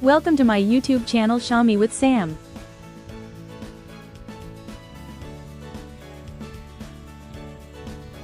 Welcome to my YouTube channel Shami with Sam.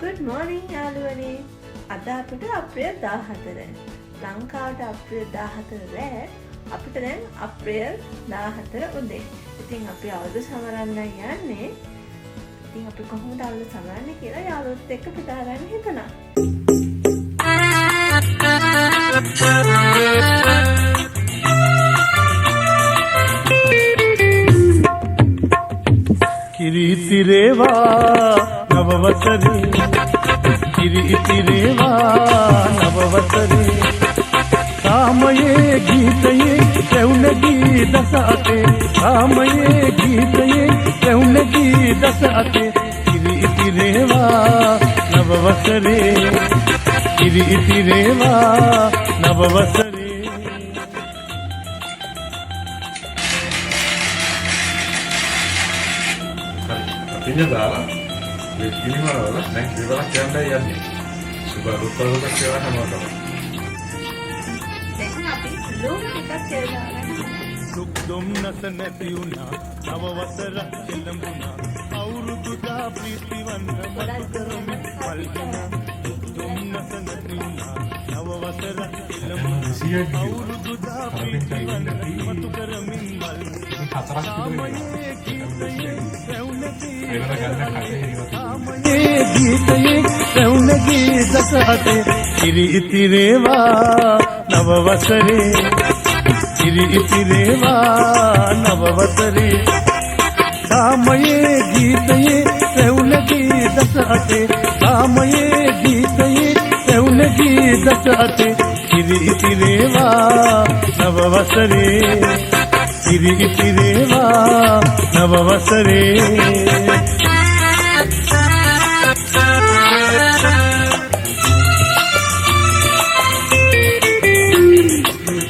Good morning යාළුවනේ. අද අපිට අප්‍රේල් 14. ලංකාවට අප්‍රේල් 14 රෑ අපිට දැන් අප්‍රේල් 14 උදේ. ඉතින් අපි අවුරුදු සමරන්න යන්නේ. ඉතින් අපි කොහොමද අවුරුදු සමරන්නේ කියලා යාළුවොත් එක්ක පුතා ගන්න හිතනවා. කිරිතිරේවා නවවසරේ කිරිතිරේවා නවවසරේ කාමයේ ගීතයේ රැවුනගී දස අතේ කාමයේ ගීතයේ රැවුනගී දස අතේ කිරිතිරේවා නවවසරේ කිරිතිරේවා නවවසරේ Ini adalah ini malah naik di bawah janda ya nih. Coba lupa kira sama kamu. දැන් අපි ලෝක ටිකක් කියලා දුක් දුම්නස නැති වුණා නව වසරක් කෙළඹුණා අවුරුදු දා ප්‍රීතිවන්න දුක් දුම්නස නැති වුණා නව වසරක් කෙළඹුණා අවුරුදු දා ප්‍රීතිවන්න මතු කරමින් මල් කාමයේ ගීතයේ රැවුනගී දස අතේ කිරිතිරේවා නව වසරේ කිරිතිරේවා නව වසරේ කාමයේ ගීතයේ රැවුනගී දස අතේ කාමයේ ගීතයේ රැවුනගී දස අතේ කිරිතිරේවා නව වසරේ කිරිතිරේවා නව වසරේ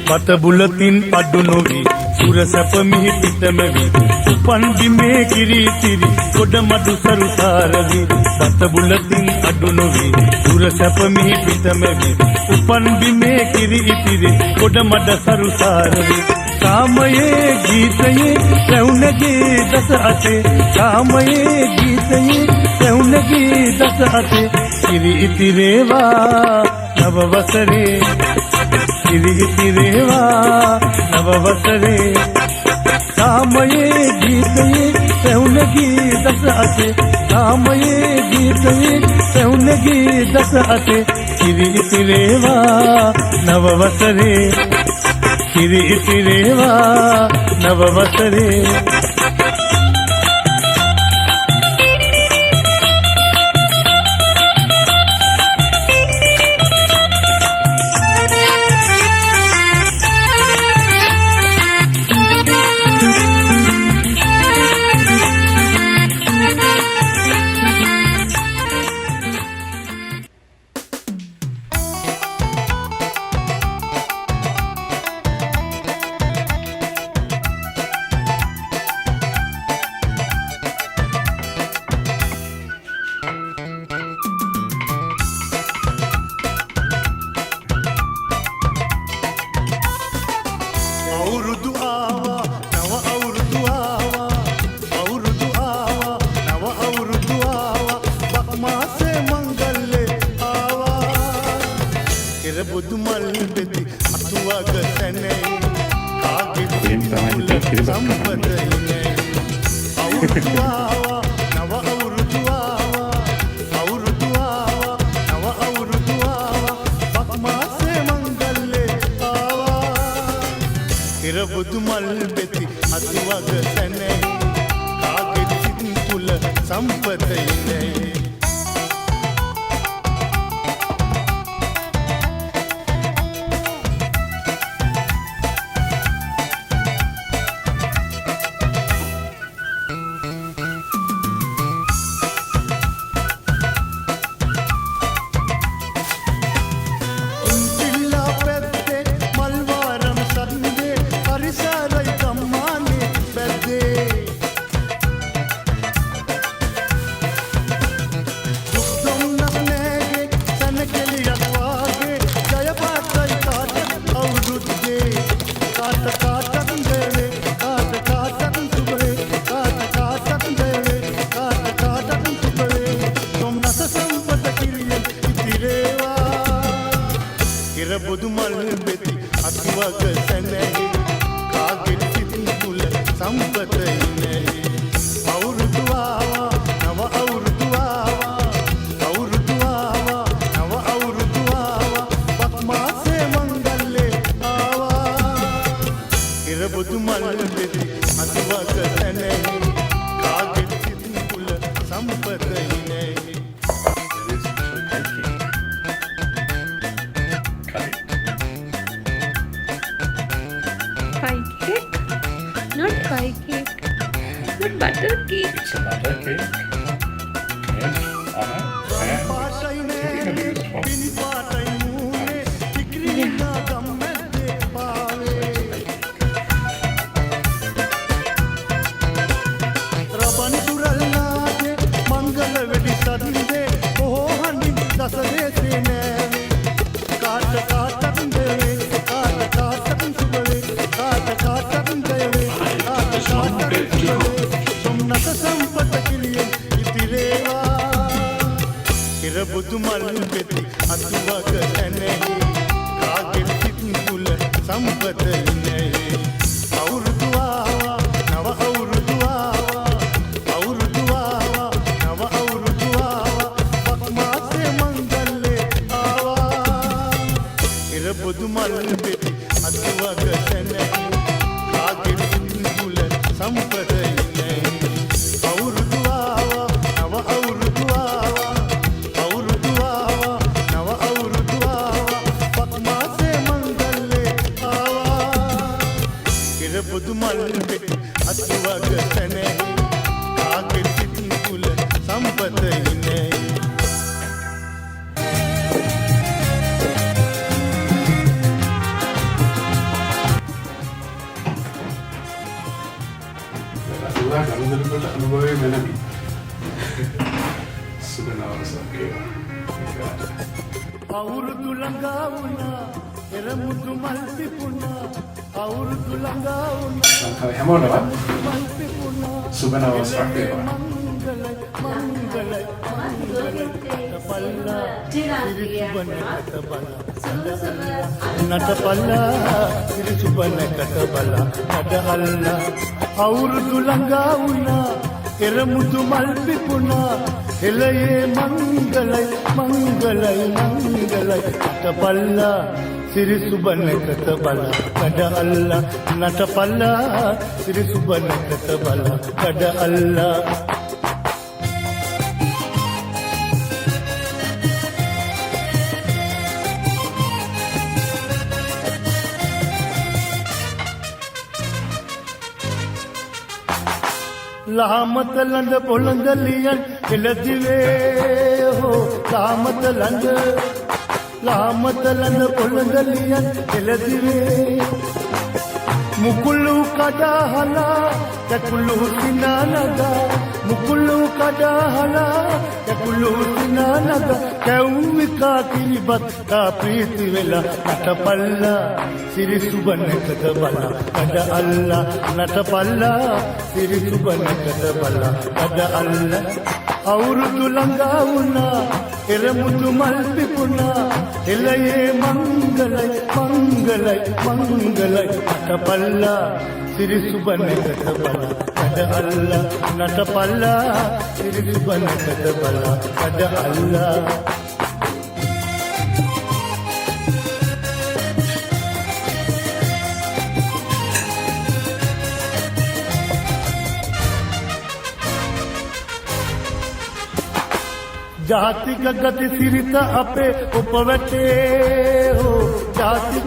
මත බුලතින් අඩු නොවි සුර සැප මිහි පිටමවි උපන් බිමේ කිරිතිරි ගොඩ මඩු සරුසාරවි මත බුලතින් අඩු නොවි සුර සැප මිහි පිටමවි උපන් බිමේ කිරිතිරි ගොඩ මඩ සරුසාරවි කාමයේ ගීතයේ රැවුනගී දස අතේ කාමයේ ගීතයේ රැවුනගී දස අතේ කිරිතිරේවා නව වසරේ කිරිතිරේවා නව වසරේ කාමයේ ගීතයේ රැවුනගී දස අතේ කාමයේ ගීතයේ රැවුනගී දස අතේ කිරිතිරේවා නව වසරේ කිරිතිරේවා නව වසරේ අවුරුදු ආවා නව අවුරුදු ආවා අවුරුදු ආවා නව අවුරුදු ආවා බක් මාසේ මංගල්ලේ ආවා කෙර බුදු මල් බෙදි අතුවග තැනේ කාගේ සම්පතනේ අවුරුදු ආවා නව අවුරුදු ආවා අවුරුදු ආවා නව අවුරුදු ආවා බක් මාසේ මංගල්ලේ කෙර බුදු මල් බෙති අතුවග තැනේ කාගේ සිත් තුල සම්පතයිනේ සැනහි කාගෙත් සිත් තුල සම්පත ඉනහි අවුරුදු ආවා නව අවුරුදු ආවා අවුරුදු ආවා නව අවුරුදු ආවා බක් මාසේ මංගල්ලේ ආවා ඉරබුදු මල් දෙති අතුවක සැනහි කාගෙත් සිත් තුල සම්පත ඉනහි Pie cake? Not pie cake. But butter cake. It's a butter cake. Yes, Anna. පාටයි And නෑනේ පිනි පාටයි මූනේ පික්‍රිනා ගම්මැද්දේ පාවේ රබන් තුරල්ලාගේ මංගල වෙඩි සද්දේ බොහෝ හඬින් දසදේශේ නෑවේ කාට කාටත් දෙවේ කාට කාටත් සුබ වේ කාට කාටත් දෙවේ කාට කාටත් සුබ වේ සොම්නස සම්පත කිලියෙන් ඉතිරේවා ඉරබුදු මල් පෙති අතුවක සැනහි කාගෙත් සිත් තුල සම්පත ඉනහි අවුරුදු ආවා නව අවුරුදු ආවා අවුරුදු ආවා නව අවුරුදු ආවා බක් මාසේ මංගල්ලේ ආවා ඉරබුදු මල් පෙති අතුවක සැනහි කාගෙත් සිත් තුල සම්පත ඉනහි අවුරුදු ආවා නව අවුරුදු ආවා අවුරුදු ආවා නව අවුරුදු ආවා බක් මාසේ මංගල්ලේ ආවා ඉරබුදු මල් පෙති අතුවක සැනහි කාගෙත් සිත් තුල සම්පත ඉනහි Itulah kalau betul-betul අනුභවයේ වෙනවි. සුබනවසක් වේවා. අවුරුදු ළඟා වුණා එරමුදු මල් පිපුණා අවුරුදු ළඟා වුණා ලංකාවේ හැමෝටම මල් පිපුණා සුබනවසක් වේවා. මංගලයි මංගලයි මංගලයි පල්ලා සිරිසුබන කතබලා සිරිසුබන කතබලා අදහල්ලා අවුරුදු ළඟා වුණා එරමුදු මල් පිපුණා එළයේ මංගලයි මංගලයි මංගලයි කතබලා සිරිසුබන කතබලා අදහල්ලා නටපල්ලා සිරිසුබන කතබලා අදහල්ලා ලාමත ළඟ පොළඳ ලියන් එළදිවේ හෝ ලාමත ළඟ පොළඳ ලියන් එළදිවේ මුකුළු කඩහලා යකුළු සිනානගා මුකුළු කඩහලා යකුළු සිනානගා කැවුමිකා කිරිබත් කා ප්‍රීති වෙලා නටපල්ලා සිරිසුබන කතබලා අද අල්ලා නටපල්ලා සිරිසුබන කතබලා අද අල්ලා අවුරුදු ළඟා වුණා එරමුදු මල් පිපුණා එළයේ මංගලයි මංගලයි මංගලයි නටපල්ලා සිරිසුබන කතබලා අද අල්ලා නටපල්ලා සිරිසුබන කතබලා අද අල්ලා ජාතික ගති සිරිත අපේ උපවැටේ හෝ ජාතික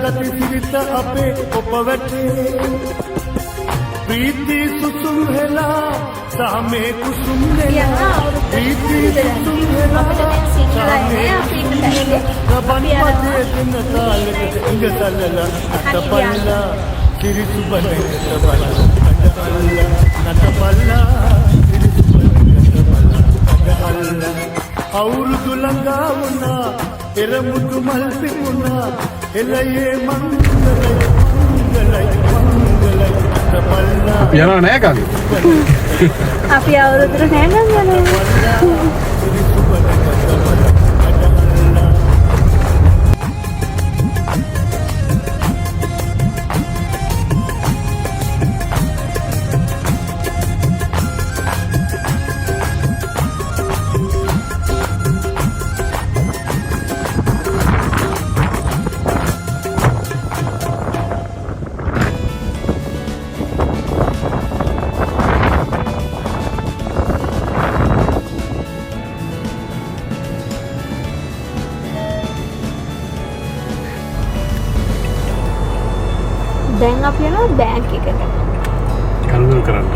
ගති සිරිත අපේ උපවැටේ ප්‍රීති සුසුම් හෙලා සාමේ කුසුම් නෙලා ප්‍රීති සුසුම් හෙලා සාමේ කුසුම් නෙලා රබන් පදේ දින කාලෙකට ඉඟසල්ලා අතපල්ලා සිරිසුබන කතබලා අතපල්ලා නටපල්ලා අවුරුදු ළඟා වුණා එරමුදු මල් පිපුණා එළයේ මංගලයි මංගලයි මංගලයි නටපල්ලා යනවා නෑ කවි. අපි අවුරුද්දට නෑ නම් යනවා. සිරිසුබන කතබලා අදහල්ලා දැන් අපි යනවා බෑන්ක් එකට. කල්පනා කරන්න.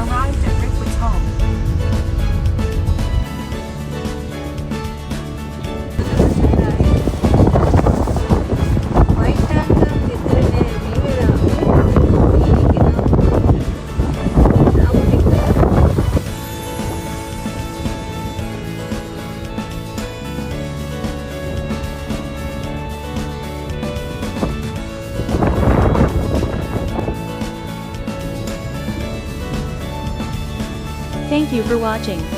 Arrived at Rickwood's home. Thank you for watching.